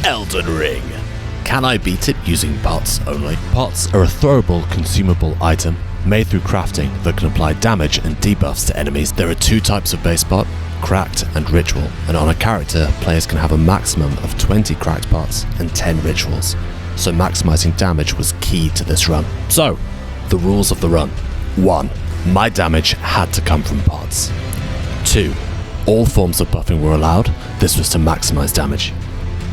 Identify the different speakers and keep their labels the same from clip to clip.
Speaker 1: Elden Ring. Can I beat it using pots only? Pots are a throwable, consumable item made through crafting that can apply damage and debuffs to enemies. There are two types of base pot, cracked and ritual, and on a character, players can have a maximum of 20 cracked pots and 10 rituals, so maximizing damage was key to this run. So, the rules of the run. 1. My damage had to come from pots. 2. All forms of buffing were allowed, this was to maximize damage.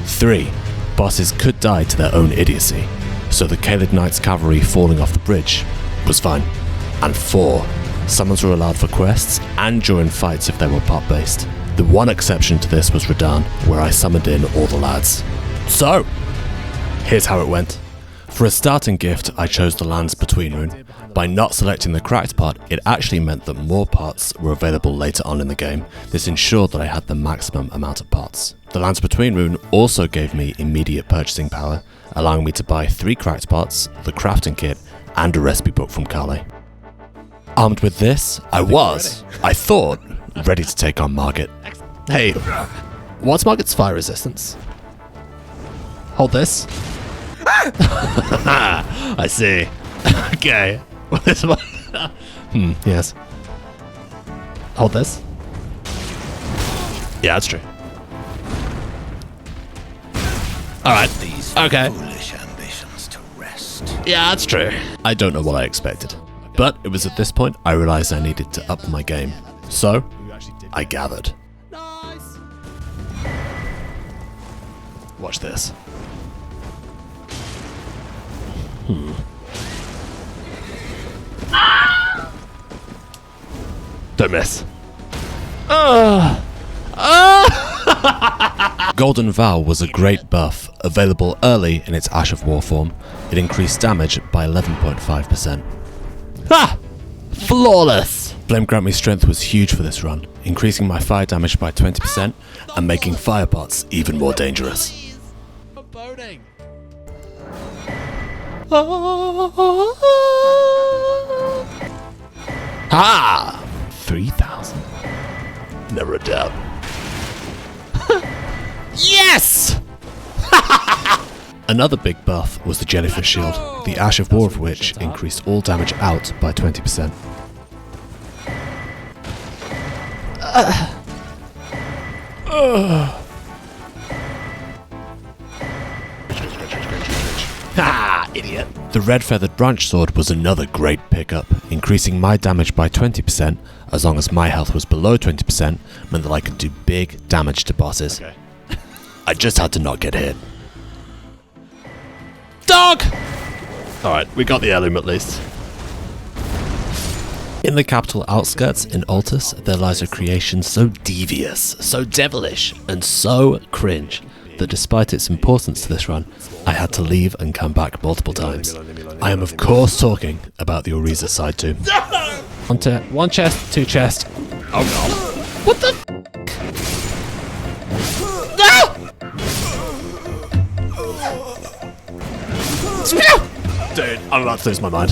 Speaker 1: 3. Bosses could die to their own idiocy, so the Caelid Knight's cavalry falling off the bridge was fine. And 4. Summons were allowed for quests and during fights if they were pot-based. The one exception to this was Radahn, where I summoned in all the lads. So, here's how it went. For a starting gift, I chose the Lands Between rune. By not selecting the cracked pot, it actually meant that more pots were available later on in the game. This ensured that I had the maximum amount of pots. The Lands Between rune also gave me immediate purchasing power, allowing me to buy 3 cracked pots, the crafting kit, and a recipe book from Kale. Armed with this, I thought, ready to take on Margit. Hey, what's Margit's fire resistance? Hold this. I see. Okay. This one. Yes. Hold this. Yeah, that's true. Alright. Okay.
Speaker 2: Foolish ambitions to rest.
Speaker 1: Yeah, that's true. I don't know what I expected. But it was at this point I realized I needed to up my game. So, I gathered. Nice. Watch this. Don't miss. Golden Vow was a great buff, available early in its Ash of War form. It increased damage by 11.5%. Ha! Flawless! Flame Grant Me Strength was huge for this run, increasing my fire damage by 20% and making fire pots even more dangerous. Ha! 3,000. Never a doubt. Yes! Another big buff was the Jellyfish Shield, the Ash of War of which increased all damage out by 20%. Ha! Idiot. The Red Feathered Branch Sword was another great pickup, increasing my damage by 20%, as long as my health was below 20%, meant that I could do big damage to bosses. Okay. I just had to not get hit. Dog! Alright, we got the heirloom at least. In the capital outskirts in Altus, there lies a creation so devious, so devilish, and so cringe, that despite its importance to this run, I had to leave and come back multiple times. I am of course talking about the Auriza Side Tomb. One chest, 2 chest. Oh god. What the no! Dude, I'm about to lose my mind.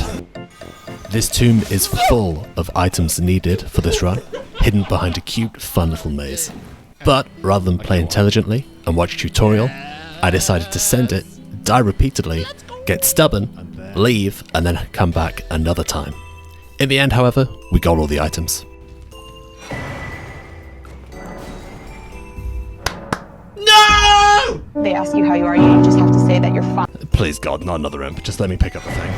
Speaker 1: This tomb is full of items needed for this run, hidden behind a cute, fun little maze. But rather than play intelligently and watch a tutorial, I decided to send it, die repeatedly, get stubborn, leave, and then come back another time. In the end, however, we got all the items. No!
Speaker 3: They ask you how you are, you just have to say that you're fine.
Speaker 1: Please God, not another imp, just let me pick up the thing.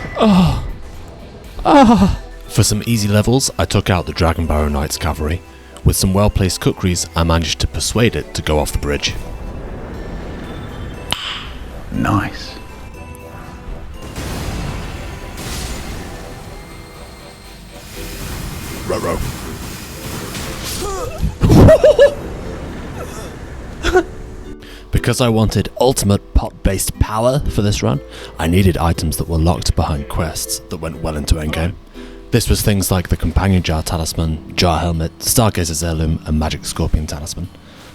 Speaker 1: For some easy levels, I took out the Dragonbarrow Knight's cavalry. With some well-placed kukris, I managed to persuade it to go off the bridge.
Speaker 2: Nice.
Speaker 1: Row. Because I wanted ultimate pot-based power for this run, I needed items that were locked behind quests that went well into endgame. This was things like the Companion Jar Talisman, Jar Helmet, Stargazer's Heirloom, and Magic Scorpion Talisman.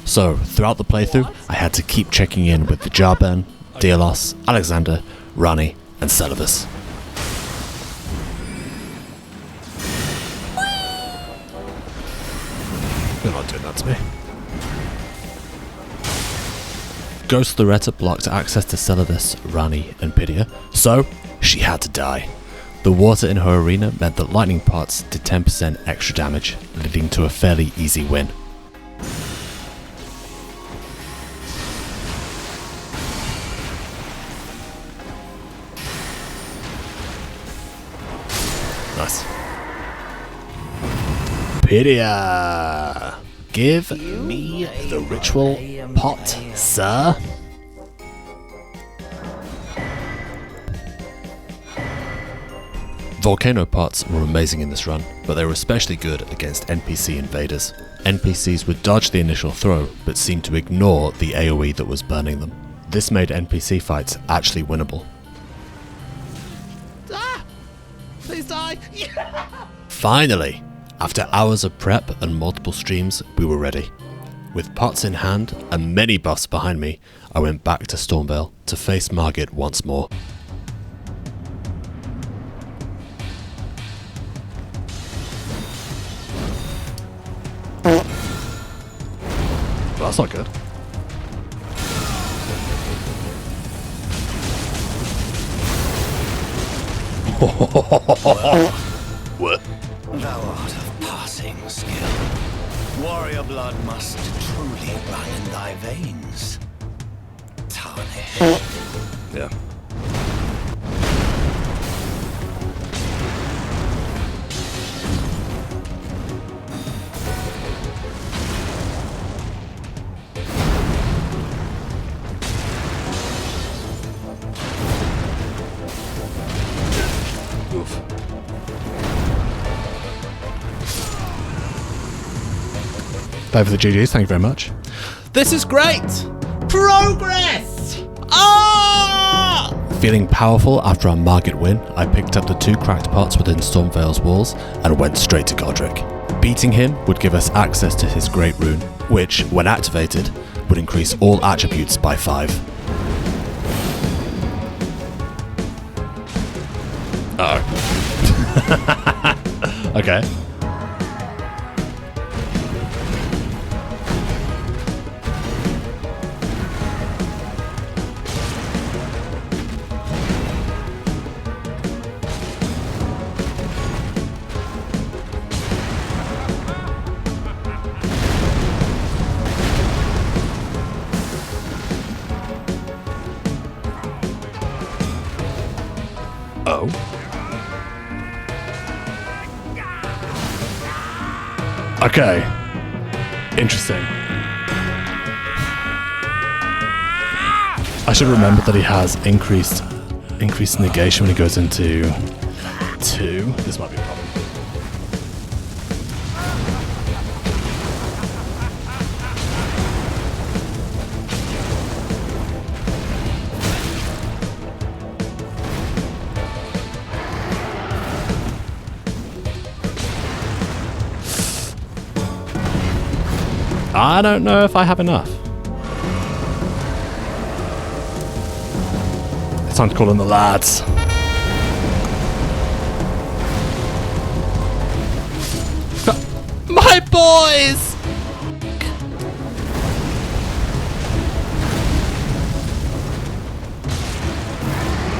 Speaker 1: So, throughout the playthrough, I had to keep checking in with the Jarburn, Dialos, Alexander, Ranni, and Celovus. You're not doing that to me. Ghost Loretta blocked access to Celadus, Ranni, and Pidia, so she had to die. The water in her arena meant that lightning pots did 10% extra damage, leading to a fairly easy win. Nice. Pidia! Give me the ritual pot, sir. Volcano pots were amazing in this run, but they were especially good against NPC invaders. NPCs would dodge the initial throw, but seemed to ignore the AoE that was burning them. This made NPC fights actually winnable. Ah! Please die! Finally! After hours of prep and multiple streams, we were ready. With pots in hand and many buffs behind me, I went back to Stormvale to face MARGIT once more. That's not good. What?
Speaker 2: Thou art of passing skill. Warrior blood must truly run in thy veins. Tarnish.
Speaker 1: Yeah. Oof. Play for the GGs, thank you very much. This is great! Progress! Ah! Feeling powerful after our MARGIT win, I picked up the 2 cracked pots within Stormvale's walls and went straight to Godrick. Beating him would give us access to his Great Rune, which, when activated, would increase all attributes by 5. Uh-oh. Okay. Oh. Okay. Interesting. I should remember that he has increased negation when he goes into 2. This might be a problem. I don't know if I have enough. It's time to call in the lads. My boys!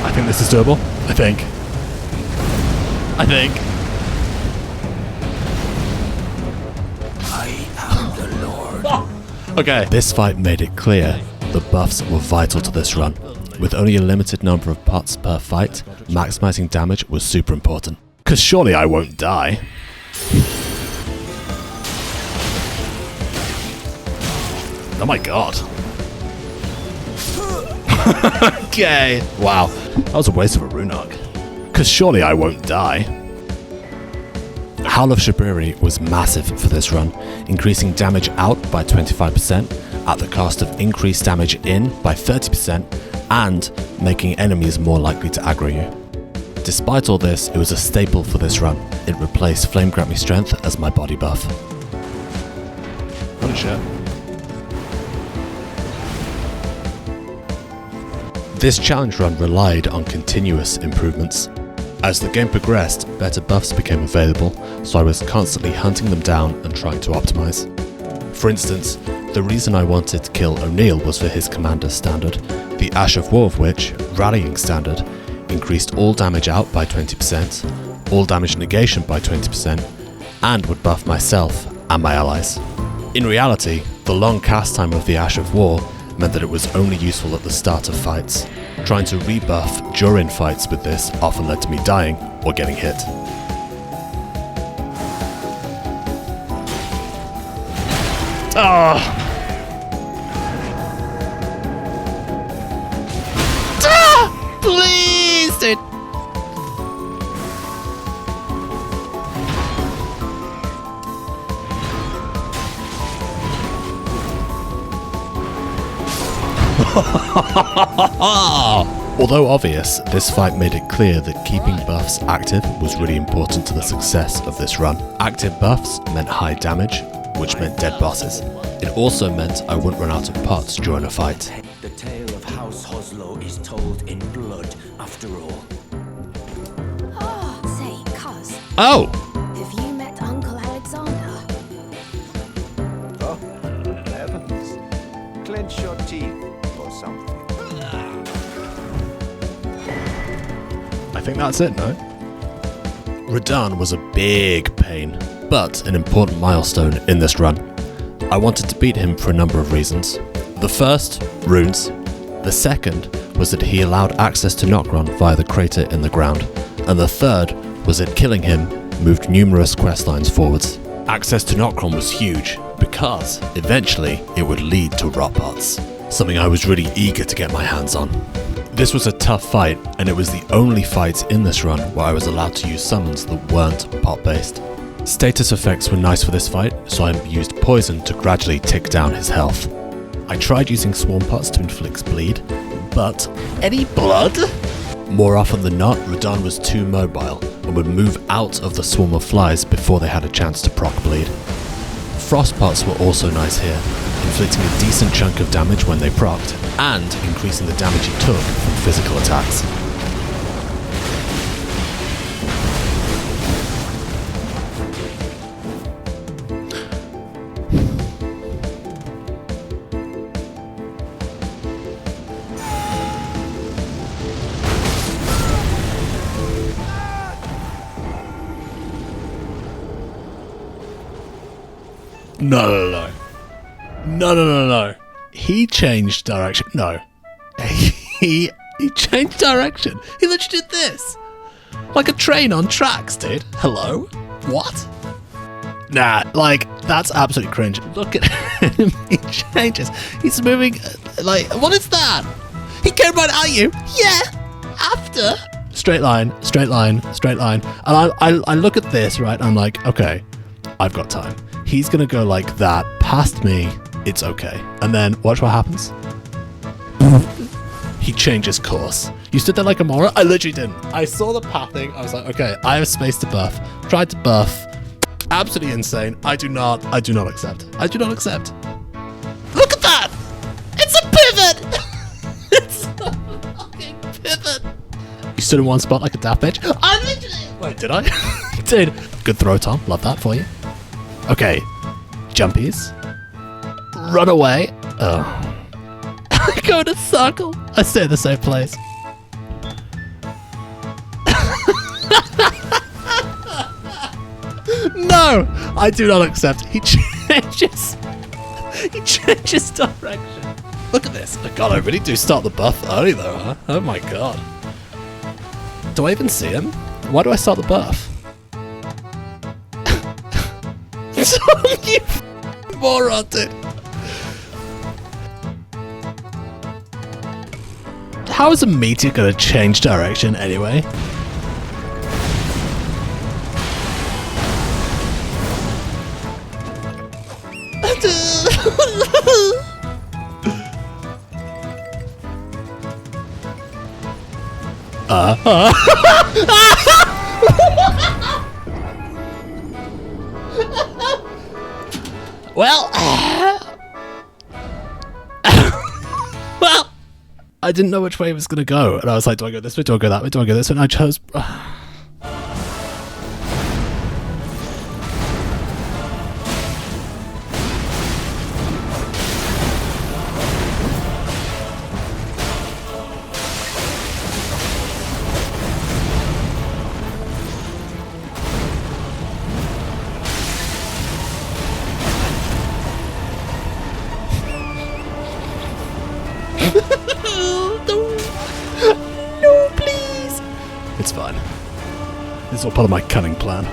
Speaker 1: I think this is doable. I think. Okay. This fight made it clear the buffs were vital to this run. With only a limited number of pots per fight, maximizing damage was super important. Cause surely I won't die. Oh my god. Okay. Wow. That was a waste of a rune arc. Cause surely I won't die. Howl of Shabriri was massive for this run, increasing damage out by 25% at the cost of increased damage in by 30% and making enemies more likely to aggro you. Despite all this, it was a staple for this run. It replaced Flame Grant Me Strength as my body buff. Holy shit. This challenge run relied on continuous improvements. As the game progressed, better buffs became available, so I was constantly hunting them down and trying to optimize. For instance, The reason I wanted to kill O'Neill was for his commander's standard, the Ash of War of which, rallying standard, increased all damage out by 20%, all damage negation by 20%, and would buff myself and my allies. In reality, the long cast time of the Ash of War meant that it was only useful at the start of fights. Trying to rebuff during fights with this often led to me dying or getting hit. Ah! Ah! Please, dude! Although obvious, this fight made it clear that keeping buffs active was really important to the success of this run. Active buffs meant high damage, which meant dead bosses. It also meant I wouldn't run out of pots during a fight.
Speaker 2: The tale of House Hoarah Loux is told in blood, after all.
Speaker 4: Oh, say, cuz.
Speaker 1: Oh!
Speaker 4: Have you met Uncle Alexander?
Speaker 5: Oh, heavens. Clench your teeth or something.
Speaker 1: I think that's it, no? Radahn was a big pain, but an important milestone in this run. I wanted to beat him for a number of reasons. The first, runes. The second was that he allowed access to Nokron via the crater in the ground. And the third was that killing him moved numerous questlines forwards. Access to Nokron was huge, because eventually it would lead to rot pots, something I was really eager to get my hands on. This was a tough fight, and it was the only fight in this run where I was allowed to use summons that weren't pot-based. Status effects were nice for this fight, so I used poison to gradually tick down his health. I tried using swarm pots to inflict bleed, but any blood? More often than not, Radahn was too mobile and would move out of the swarm of flies before they had a chance to proc bleed. Frost pots were also nice here, inflicting a decent chunk of damage when they procced, and increasing the damage he took from physical attacks. No. He changed direction. No. He changed direction. He literally did this. Like a train on tracks, dude. Hello? What? Nah, like, that's absolutely cringe. Look at him. He changes. He's moving, like, what is that? He came right at you. Yeah. After. Straight line. And I look at this, right? I'm like, okay, I've got time. He's going to go like that past me. It's okay. And then watch what happens. He changes course. You stood there like a moron? I literally didn't. I saw the pathing. I was like, okay, I have space to buff. Tried to buff. Absolutely insane. I do not accept. I do not accept. Look at that! It's a pivot! It's a fucking pivot. You stood in one spot like a daft bitch. I literally... Wait, did I? Dude. Good throw, Tom. Love that for you. Okay. Jumpies. Run away. Oh. I go in a circle. I stay in the same place. No, I do not accept. He changes direction. Look at this. Oh god, I really do start the buff early though, huh? Oh my god. Do I even see him? Why do I start the buff? You moron, dude. How is a meteor gonna change direction anyway? Well, well, I didn't know which way it was going to go. And I was like, do I go this way? Do I go that way? Do I go this way? And I chose... This is all part of my cunning plan.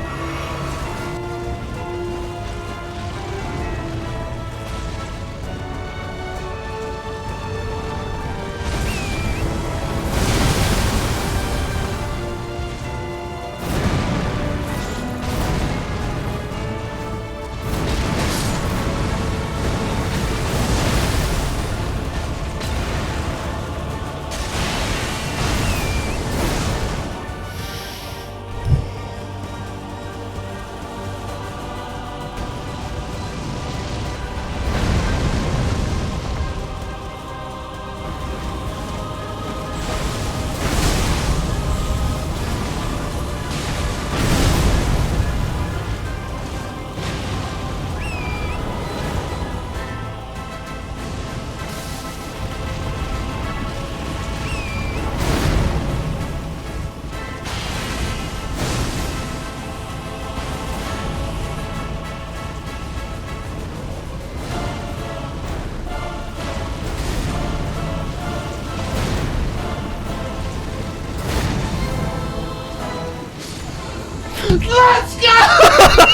Speaker 6: Let's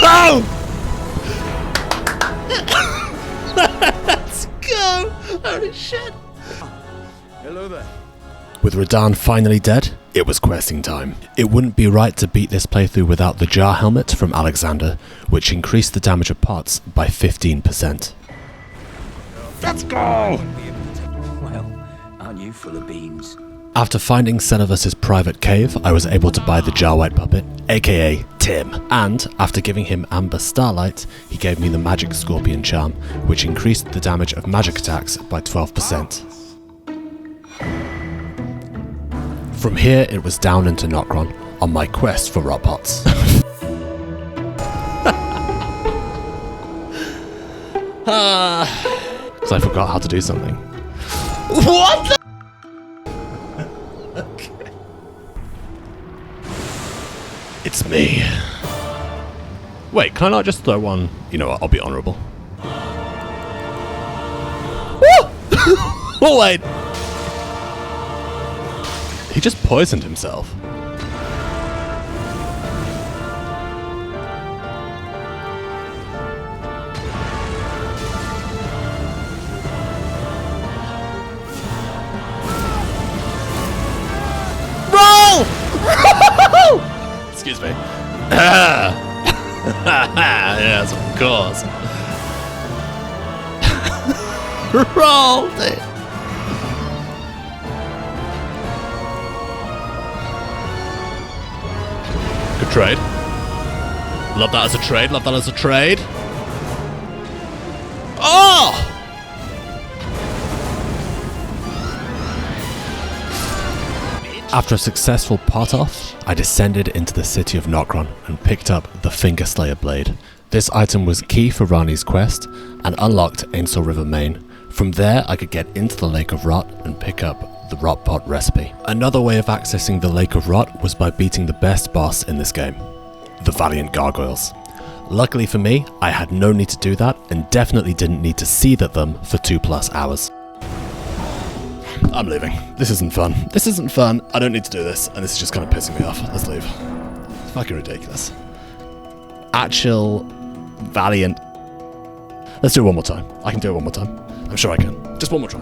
Speaker 6: go! Let's go! Holy shit!
Speaker 5: Hello there.
Speaker 1: With Radahn finally dead, it was questing time. It wouldn't be right to beat this playthrough without the jar helmet from Alexander, which increased the damage of pots by 15%.
Speaker 5: Let's go!
Speaker 2: Well, aren't you full of beans?
Speaker 1: After finding Senovus's private cave, I was able to buy the jar white puppet, aka Tim. And after giving him Amber Starlight, he gave me the magic scorpion charm, which increased the damage of magic attacks by 12%. From here, it was down into Nokron on my quest for rot pots. Because I forgot how to do something.
Speaker 6: What the?
Speaker 1: It's me. Wait, can I not just throw one? You know what, I'll be honourable. Oh wait! He just poisoned himself.
Speaker 6: Roll!
Speaker 1: Excuse me. Yes, of course.
Speaker 6: Rolled it!
Speaker 1: Good trade. Love that as a trade, love that as a trade. Oh! After a successful pot off, I descended into the city of Nokron and picked up the Fingerslayer blade. This item was key for Ranni's quest and unlocked Ainsel River Main. From there, I could get into the Lake of Rot and pick up the Rot Pot recipe. Another way of accessing the Lake of Rot was by beating the best boss in this game, the Valiant Gargoyles. Luckily for me, I had no need to do that and definitely didn't need to seethe at them for 2+ hours. I'm leaving. This isn't fun. This isn't fun. I don't need to do this, and this is just kind of pissing me off. Let's leave. It's fucking ridiculous. Actual Valiant. Let's do it one more time. I can do it one more time. I'm sure I can. Just one more try.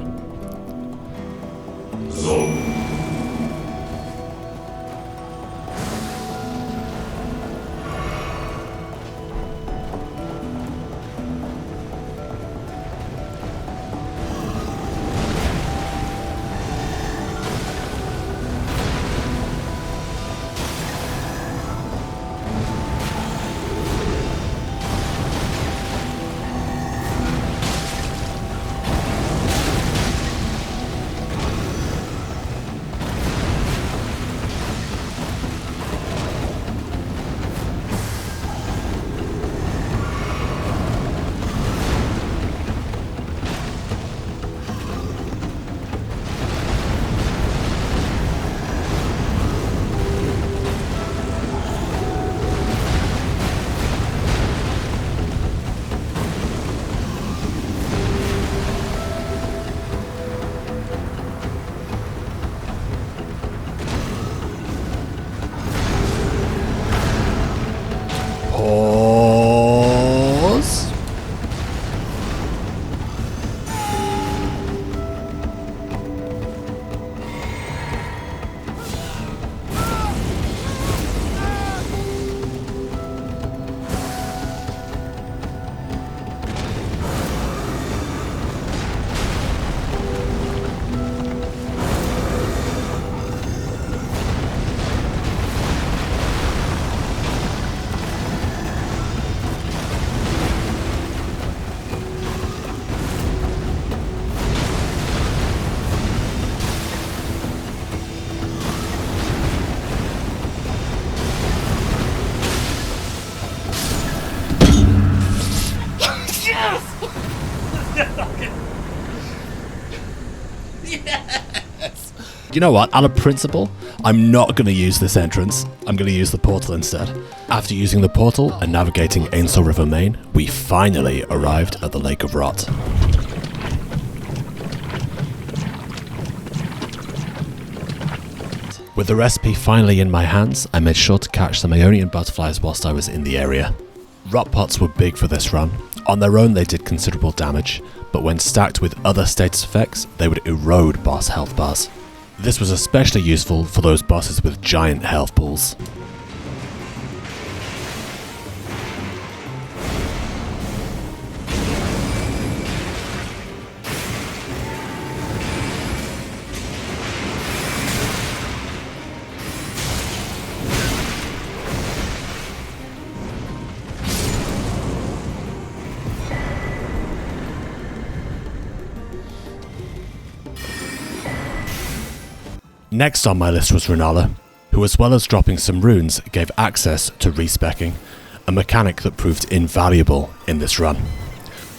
Speaker 1: You know what, out of principle, I'm not going to use this entrance. I'm going to use the portal instead. After using the portal and navigating Ainsel River Main, we finally arrived at the Lake of Rot. With the recipe finally in my hands, I made sure to catch some Ionian butterflies whilst I was in the area. Rot pots were big for this run. On their own they did considerable damage, but when stacked with other status effects, they would erode boss health bars. This was especially useful for those bosses with giant health pools. Next on my list was Rennala, who as well as dropping some runes gave access to respecking, a mechanic that proved invaluable in this run.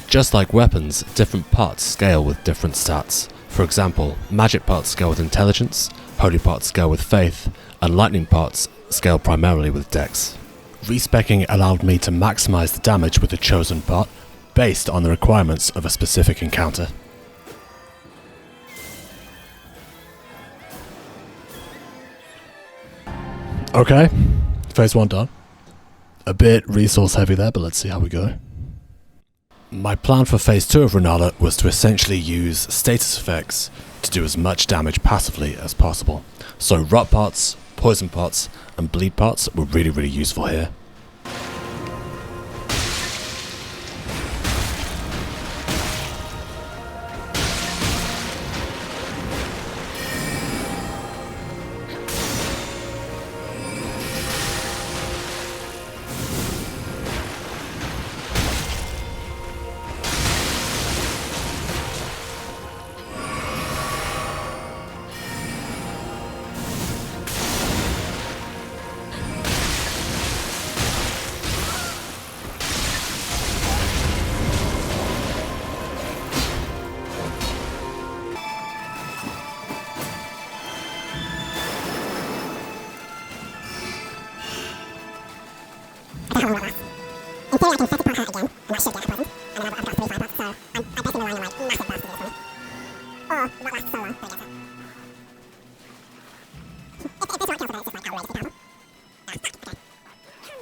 Speaker 1: Just like weapons, different parts scale with different stats. For example, magic parts scale with intelligence, holy parts scale with faith, and lightning parts scale primarily with dex. Respecking allowed me to maximize the damage with the chosen part, based on the requirements of a specific encounter. Okay, phase 1 done. A bit resource heavy there, but let's see how we go. My plan for phase 2 of Rennala was to essentially use status effects to do as much damage passively as possible. So rot parts, poison parts, and bleed parts were really useful here.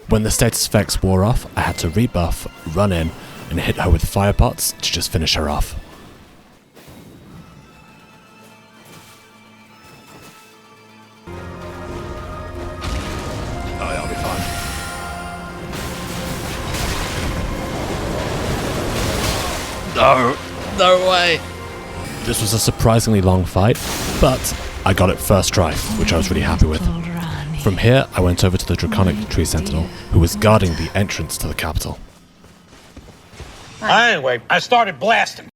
Speaker 1: When the status effects wore off, I had to rebuff, run in, and hit her with fire pots to just finish her off. Oh yeah, I'll be fine. No way! This was a surprisingly long fight, but I got it first try, which I was really happy with. From here, I went over to the Draconic tree sentinel, who was guarding the entrance to the capital.
Speaker 7: Anyway, I started blasting.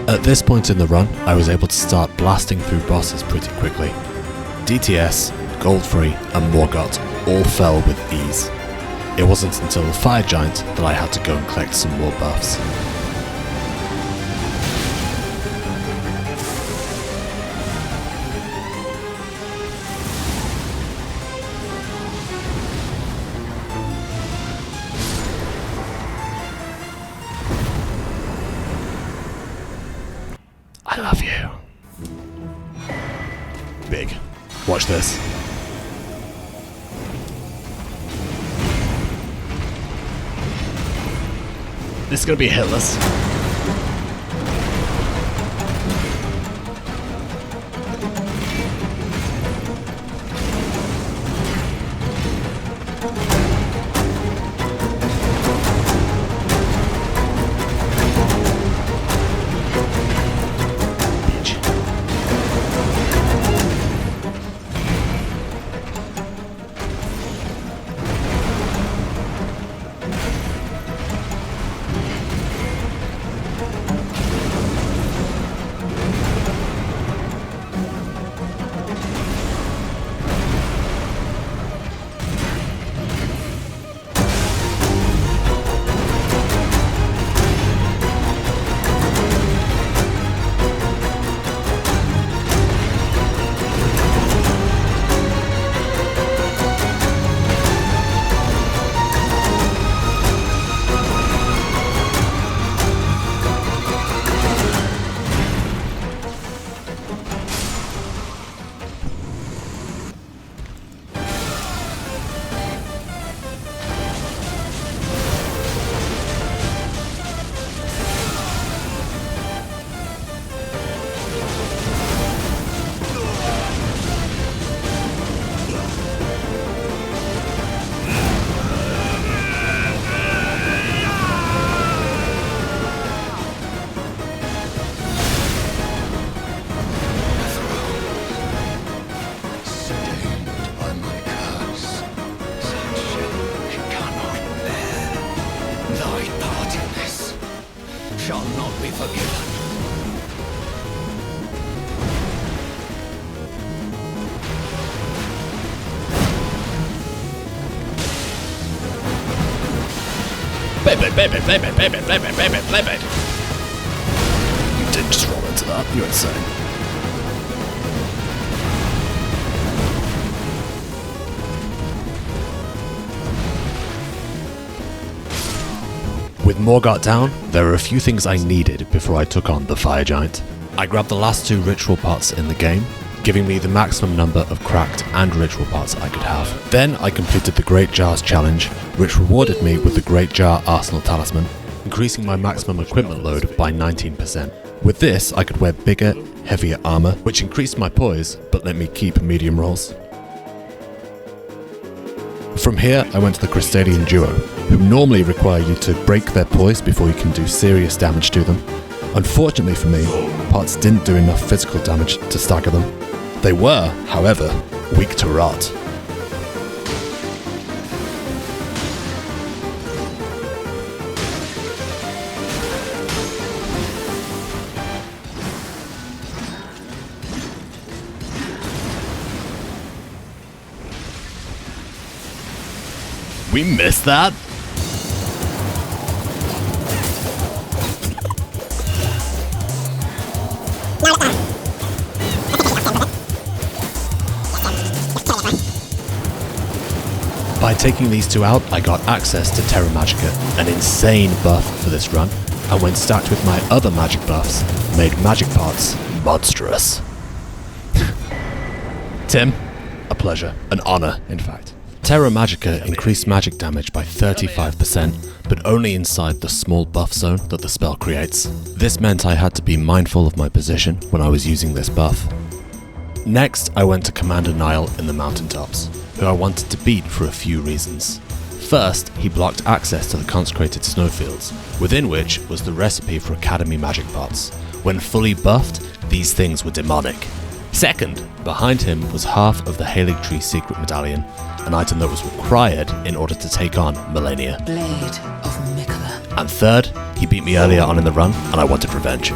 Speaker 1: At this point in the run, I was able to start blasting through bosses pretty quickly. DTS, Goldfrey, and Morgott all fell with ease. It wasn't until the Fire Giant that I had to go and collect some more buffs. I love you. Big. Watch this. This is gonna be hitless.
Speaker 2: shall not be forgiven.
Speaker 1: Baby. You did just roll into that. You're insane. With Morgott down, there were a few things I needed before I took on the Fire Giant. I grabbed the last 2 ritual pots in the game, giving me the maximum number of cracked and ritual pots I could have. Then I completed the Great Jars challenge, which rewarded me with the Great Jar Arsenal Talisman, increasing my maximum equipment load by 19%. With this, I could wear bigger, heavier armor, which increased my poise, but let me keep medium rolls. From here, I went to the Crystalian Duo, who normally require you to break their poise before you can do serious damage to them. Unfortunately for me, pots didn't do enough physical damage to stagger them. They were, however, weak to rot. We missed that? By taking these 2 out, I got access to Terra Magica, an insane buff for this run, and when stacked with my other magic buffs, made magic pots monstrous. Tim, a pleasure, an honor, in fact. Terra Magica increased magic damage by 35%, but only inside the small buff zone that the spell creates. This meant I had to be mindful of my position when I was using this buff. Next, I went to Commander Niall in the mountaintops, who I wanted to beat for a few reasons. First, he blocked access to the consecrated snowfields, within which was the recipe for Academy magic pots. When fully buffed, these things were demonic. Second, behind him was half of the Halig Tree secret medallion, an item that was required in order to take on Malenia.
Speaker 8: Blade of Miquella.
Speaker 1: And third, he beat me earlier on in the run, and I wanted revenge.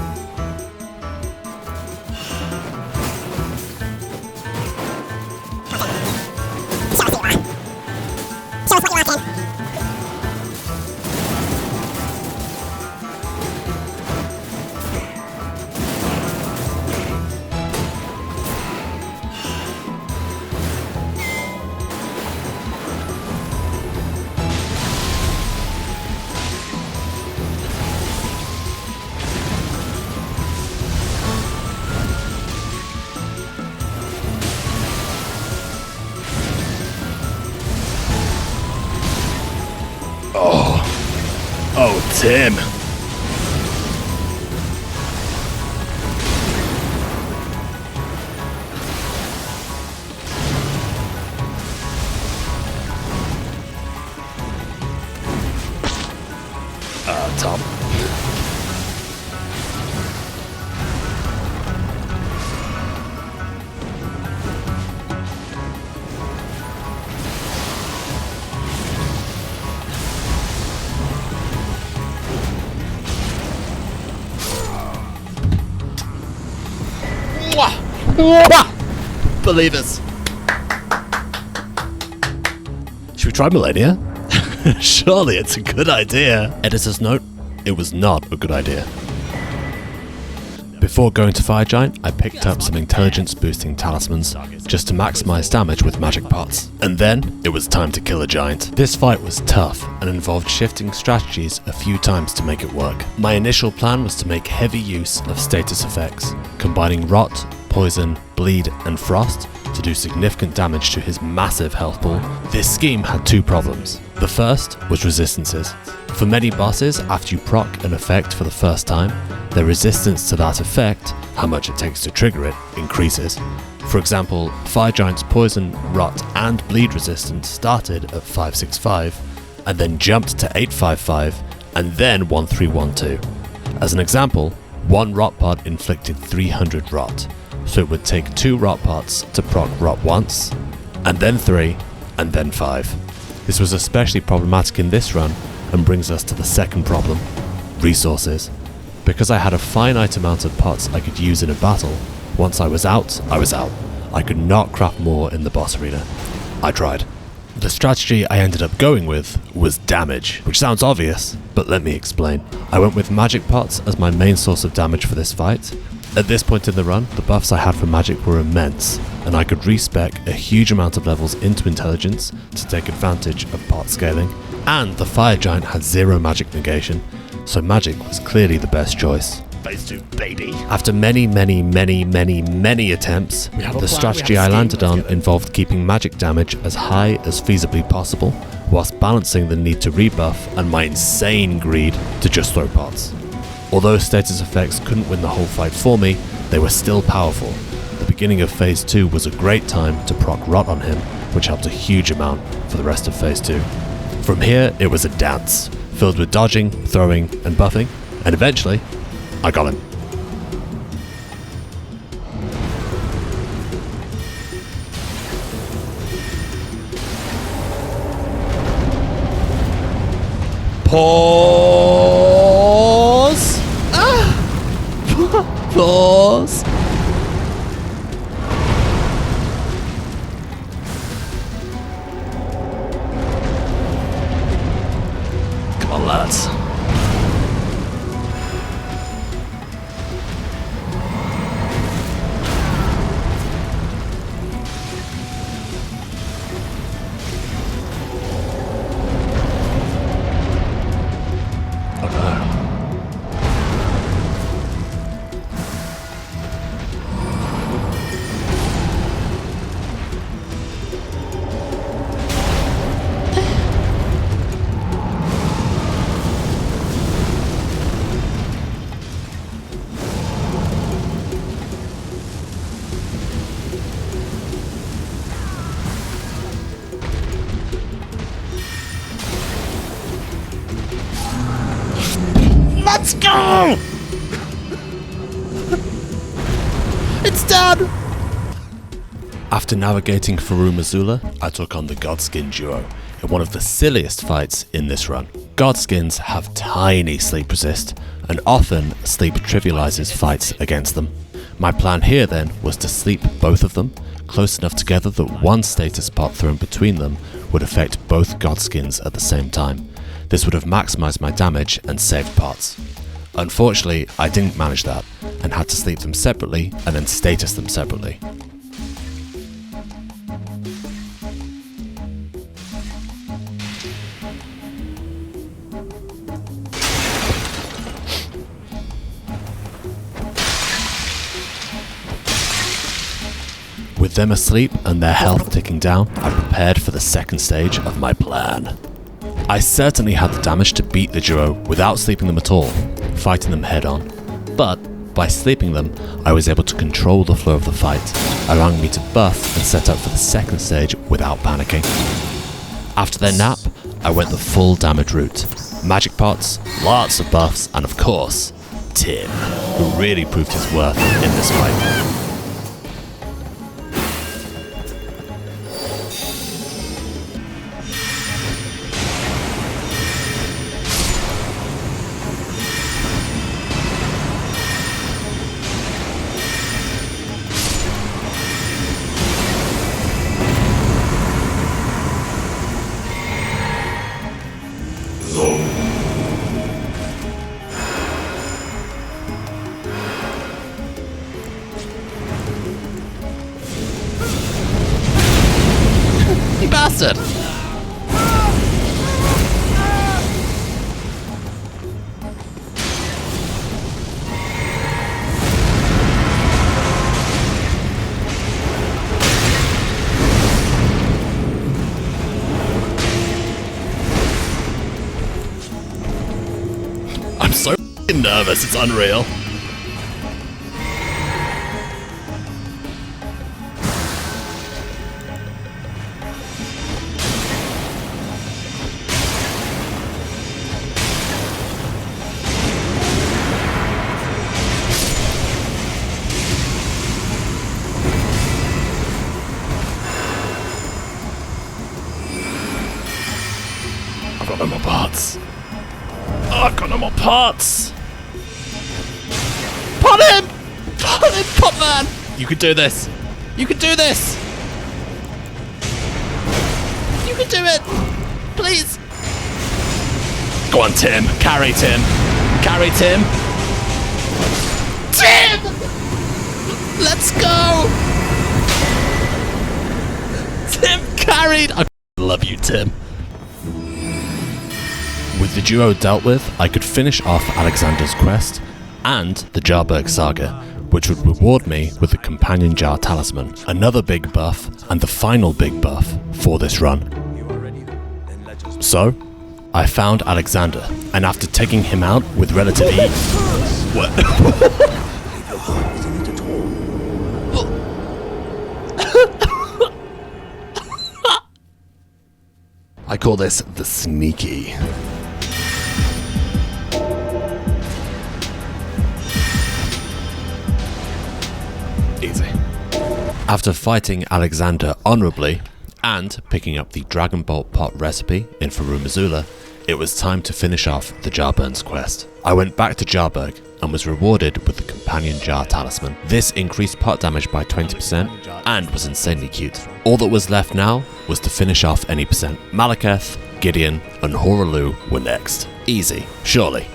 Speaker 1: Oh, Tim. Tom. Believers. Should we try Malenia? Surely it's a good idea. Editor's note, it was not a good idea. Before going to Fire Giant, I picked up some intelligence boosting talismans just to maximize damage with magic pots. And then, it was time to kill a giant. This fight was tough and involved shifting strategies a few times to make it work. My initial plan was to make heavy use of status effects, combining rot, poison, bleed and frost to do significant damage to his massive health pool. This scheme had 2 problems. The first was resistances. For many bosses, after you proc an effect for the first time, their resistance to that effect, how much it takes to trigger it, increases. For example, Fire Giant's poison, rot and bleed resistance started at 565 and then jumped to 855 and then 1312. As an example, 1 rot pot inflicted 300 rot, so it would take 2 rot pots to proc rot once, and then 3, and then 5. This was especially problematic in this run, and brings us to the second problem, resources. Because I had a finite amount of pots I could use in a battle, once I was out, I was out. I could not craft more in the boss arena. I tried. The strategy I ended up going with was damage, which sounds obvious, but let me explain. I went with magic pots as my main source of damage for this fight. At this point in the run, the buffs I had for magic were immense, and I could respec a huge amount of levels into intelligence to take advantage of pot scaling, and the fire giant had 0 magic negation, so magic was clearly the best choice.
Speaker 6: Phase 2, baby.
Speaker 1: After many attempts, the strategy I landed on involved keeping magic damage as high as feasibly possible, whilst balancing the need to rebuff and my insane greed to just throw pots. Although status effects couldn't win the whole fight for me, they were still powerful. The beginning of Phase 2 was a great time to proc rot on him, which helped a huge amount for the rest of Phase 2. From here, it was a dance, filled with dodging, throwing, and buffing, and eventually, I got him.
Speaker 6: Pause. Pause. Come on, lads. Let's go! It's done!
Speaker 1: After navigating Farum Azula, I took on the Godskin duo in one of the silliest fights in this run. Godskins have tiny sleep resist, and often sleep trivializes fights against them. My plan here then was to sleep both of them, close enough together that one status pot thrown between them would affect both Godskins at the same time. This would have maximised my damage and saved pots. Unfortunately, I didn't manage that, and had to sleep them separately and then status them separately. With them asleep and their health ticking down, I prepared for the second stage of my plan. I certainly had the damage to beat the duo without sleeping them at all, fighting them head on, but by sleeping them, I was able to control the flow of the fight, allowing me to buff and set up for the second stage without panicking. After their nap, I went the full damage route. Magic pots, lots of buffs, and of course, Tim, who really proved his worth in this fight.
Speaker 6: Bastard! I'm so nervous, it's unreal. I've got no more parts. Oh, I've got no more parts. Pot him! Pot him, Pot Man! You can do this! You can do this! You can do it! Please! Go on, Tim. Carry Tim. Carry Tim. Tim! Let's go! Tim carried! I love you, Tim.
Speaker 1: With the duo dealt with, I could finish off Alexander's quest and the Jarberg saga, which would reward me with the Companion Jar Talisman, another big buff, and the final big buff for this run. So, I found Alexander, and after taking him out with relative ease... What? I call this the sneaky. Easy. After fighting Alexander honorably and picking up the Dragon Bolt pot recipe in Farum Azula, it was time to finish off the Jarburn's quest. I went back to Jarberg and was rewarded with the Companion Jar Talisman. This increased pot damage by 20% and was insanely cute. All that was left now was to finish off any percent. Maliketh, Gideon and Hoarah Loux were next. Easy, surely.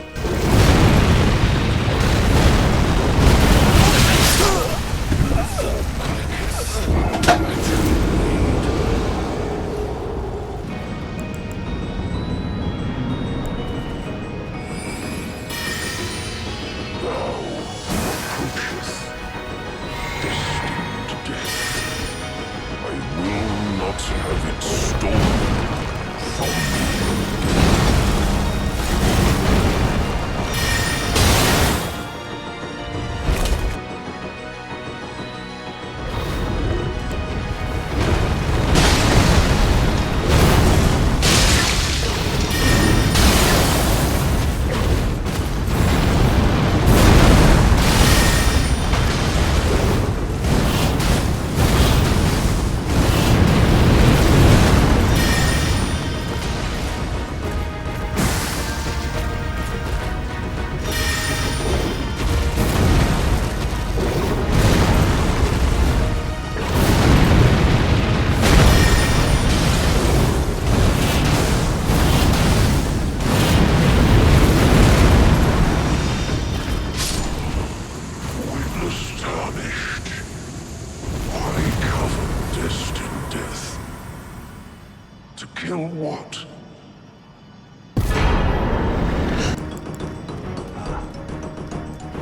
Speaker 5: Kill what?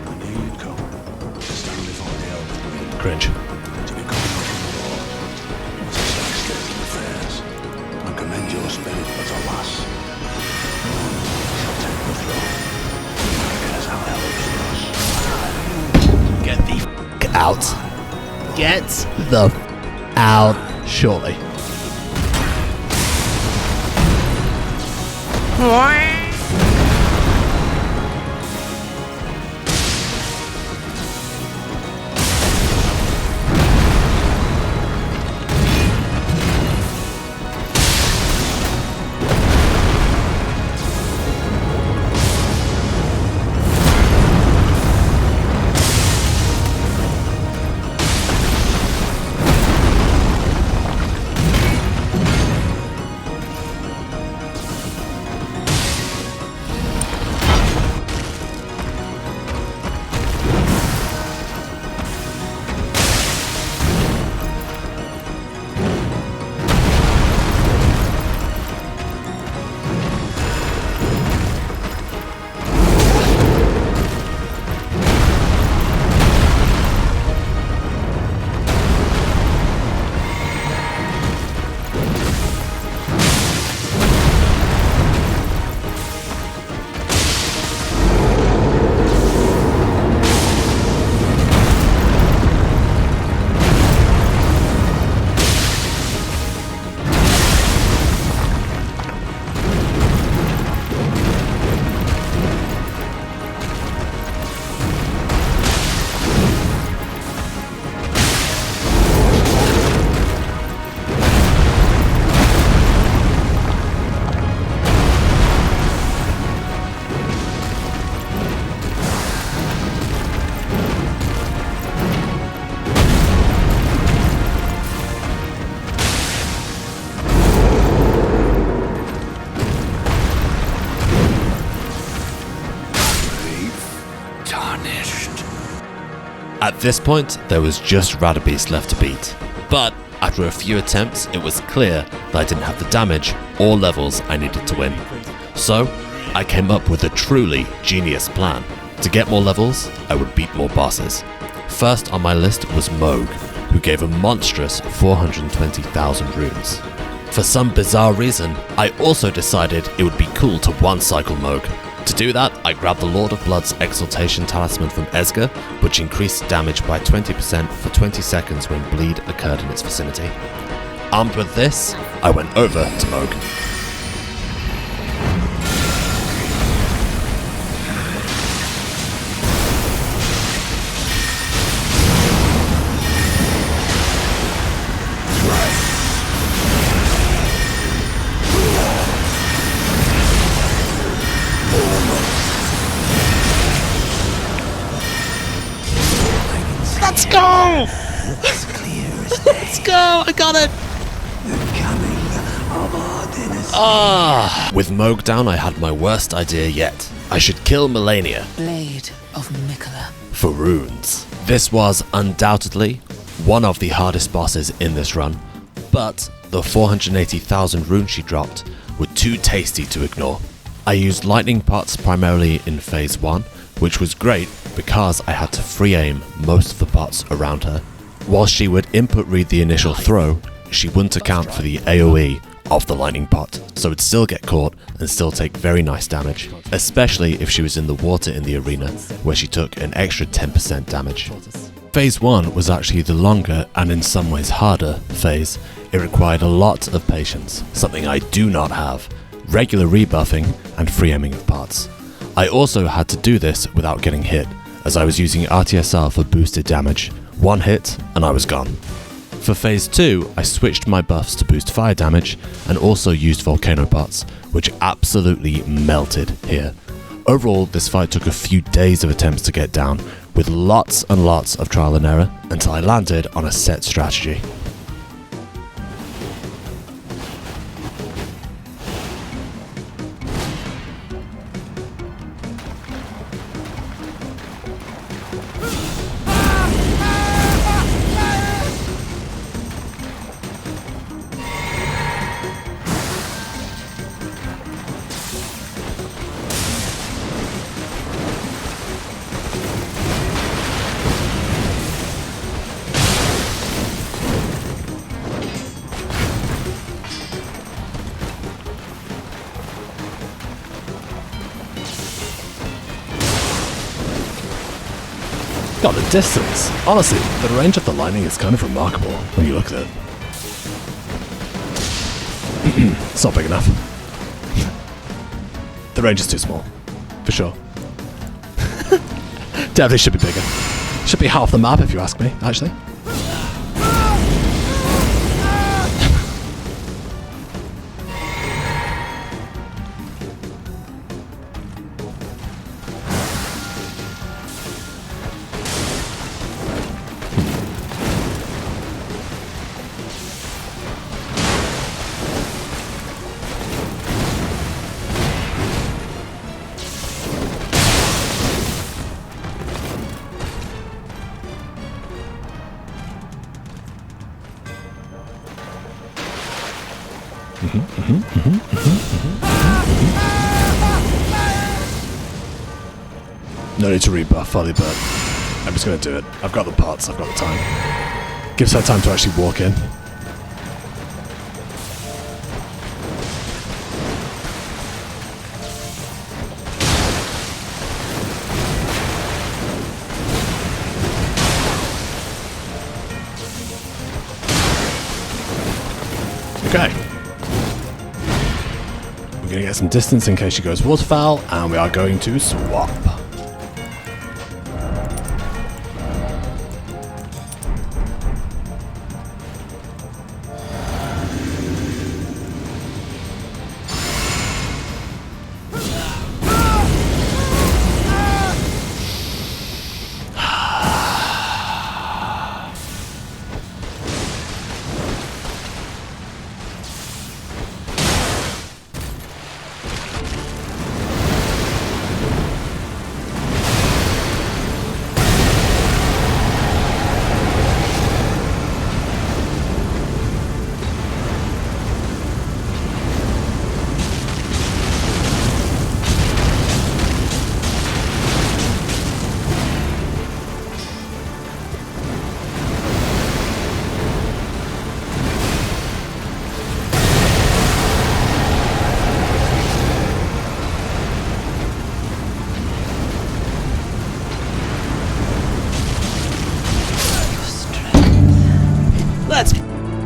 Speaker 5: And here you go. Stand before the Elden Ring.
Speaker 1: Cringe.
Speaker 5: To become Lord. Must accept state of affairs. And commend your spirit, but alas. Shall take the throne. As our elves
Speaker 6: Get the f*** out. Get the f*** out. Surely.
Speaker 1: At this point, there was just Elden Beast left to beat. But after a few attempts, it was clear that I didn't have the damage or levels I needed to win. So, I came up with a truly genius plan. To get more levels, I would beat more bosses. First on my list was MOGH, who gave a monstrous 420,000 runes. For some bizarre reason, I also decided it would be cool to one-cycle MOGH. To do that, I grabbed the Lord of Blood's Exaltation Talisman from Esger, which increased damage by 20% for 20 seconds when bleed occurred in its vicinity. Armed with this, I went over to MOGH.
Speaker 6: Let's go! Let's go! I got it!
Speaker 1: With MOGH down, I had my worst idea yet. I should kill Malenia
Speaker 8: Blade of Miquella.
Speaker 1: for runes. This was undoubtedly one of the hardest bosses in this run, but the 480,000 runes she dropped were too tasty to ignore. I used lightning pots primarily in phase 1, which was great because I had to free aim most of the pots around her. While she would input read the initial throw, she wouldn't account for the AoE of the lightning pot, so it'd still get caught and still take very nice damage, especially if she was in the water in the arena, where she took an extra 10% damage. Phase 1 was actually the longer and in some ways harder phase. It required a lot of patience, something I do not have, regular rebuffing and free aiming of parts. I also had to do this without getting hit, as I was using RTSR for boosted damage. One hit and I was gone. For phase 2, I switched my buffs to boost fire damage and also used volcano pots, which absolutely melted here. Overall, this fight took a few days of attempts to get down, with lots and lots of trial and error, until I landed on a set strategy.
Speaker 6: God, the distance. Honestly, the range of the lightning is kind of remarkable when you look at it. It's not big enough. The range is too small. For sure. Definitely should be bigger. Should be half the map if you ask me, actually. No need to rebuff Folly, but I'm just going to do it. I've got the parts, I've got the time. Gives her time to actually walk in. Okay. We're going to get some distance in case she goes waterfowl, and we are going to swap.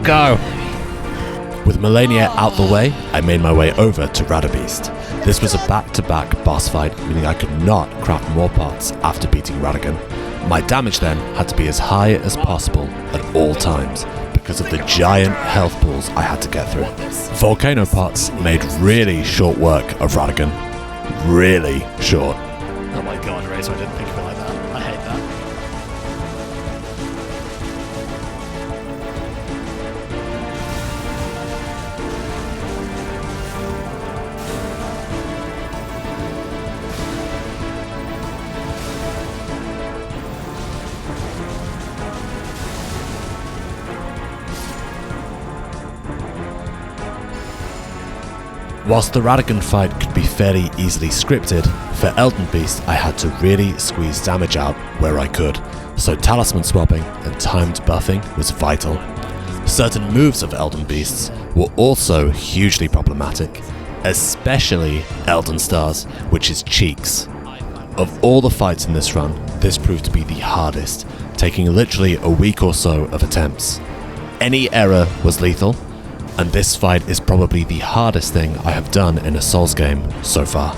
Speaker 1: go! With MALENIA out the way, I made my way over to Radahn Beast. This was a back-to-back boss fight, meaning I could not craft more pots after beating Radagon. My damage then had to be as high as possible at all times, because of the giant health pools I had to get through. Volcano pots made really short work of Radagon. Really short.
Speaker 6: Oh my god, Razor, I didn't think of it like that. I hate that.
Speaker 1: Whilst the Radagon fight could be fairly easily scripted, for Elden Beast I had to really squeeze damage out where I could, so talisman swapping and timed buffing was vital. Certain moves of Elden Beasts were also hugely problematic, especially Elden Stars, which is cheeks. Of all the fights in this run, this proved to be the hardest, taking literally a week or so of attempts. Any error was lethal, and this fight is probably the hardest thing I have done in a Souls game so far.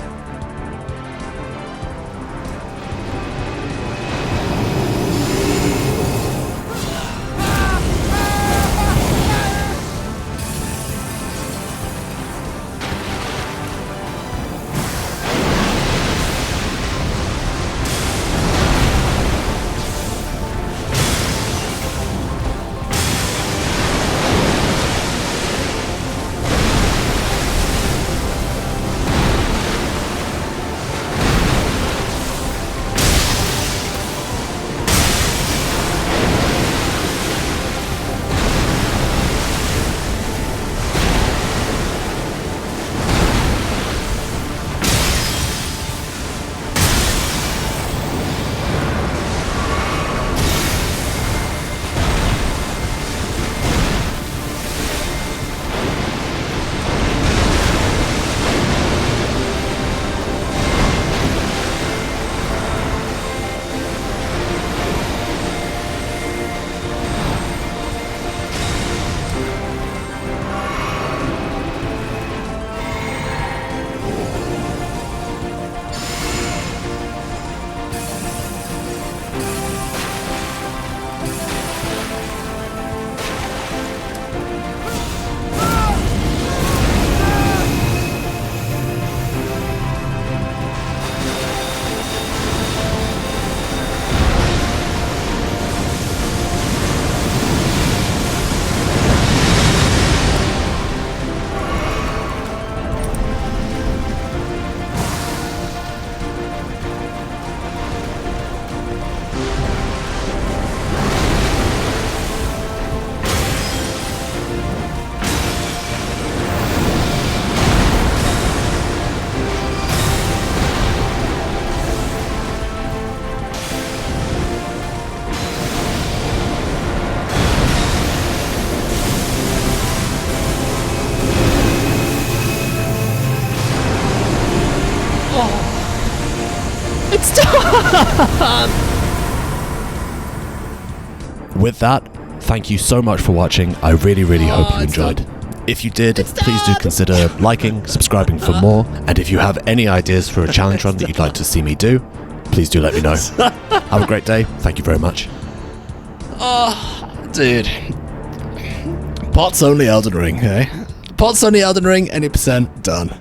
Speaker 1: With that, thank you so much for watching. I really hope you enjoyed. If you did, please do consider liking, subscribing for more, and if you have any ideas for a challenge run that you'd like to see me do, please do let me know. Have a great day. Thank you very much.
Speaker 6: Oh, dude. Pots only Elden Ring, eh? Pots only Elden Ring, any percent, done.